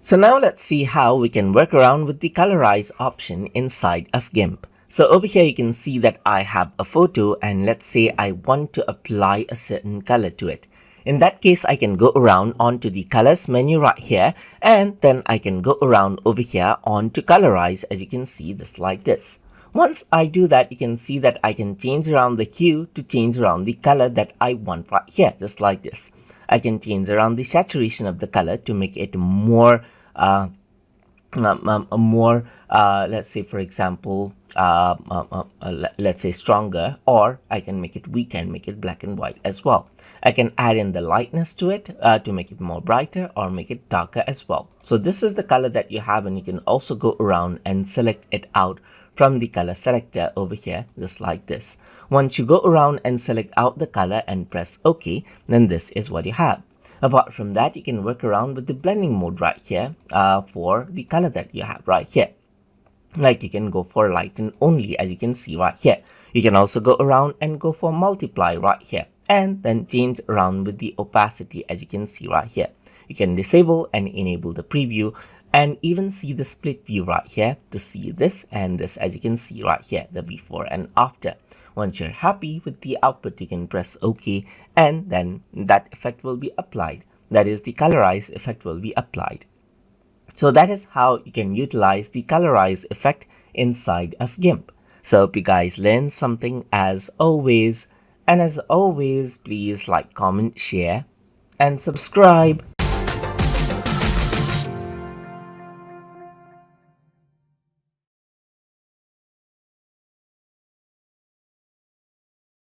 So now let's see how we can work around with the Colorize option inside of GIMP. So over here you can see that I have a photo, and let's say I want to apply a certain color to it. In that case, I can go around onto the colors menu right here, and then I can go around over here onto Colorize, as you can see, just like this. Once I do that, you can see that I can change around the hue to change around the color that I want right here, just like this. I can change around the saturation of the color to make it more let's say, for example, let's say stronger, or I can make it weak and make it black and white as well. I can add in the lightness to it to make it more brighter or make it darker as well. So this is the color that you have, and you can also go around and select it out from the color selector over here, just like this. Once you go around and select out the color and press OK, then this is what you have. Apart from that, you can work around with the blending mode right here for the color that you have right here. Like you can go for lighten only, as you can see right here. You can also go around and go for multiply right here, and then change around with the opacity, as you can see right here. You can disable and enable the preview, and even see the split view right here to see this and this, as you can see right here, the before and after. Once you're happy with the output, you can press OK, and then that effect will be applied. That is, the Colorize effect will be applied. So that is how you can utilize the Colorize effect inside of GIMP. So hope you guys learned something as always. And as always, please like, comment, share, and subscribe.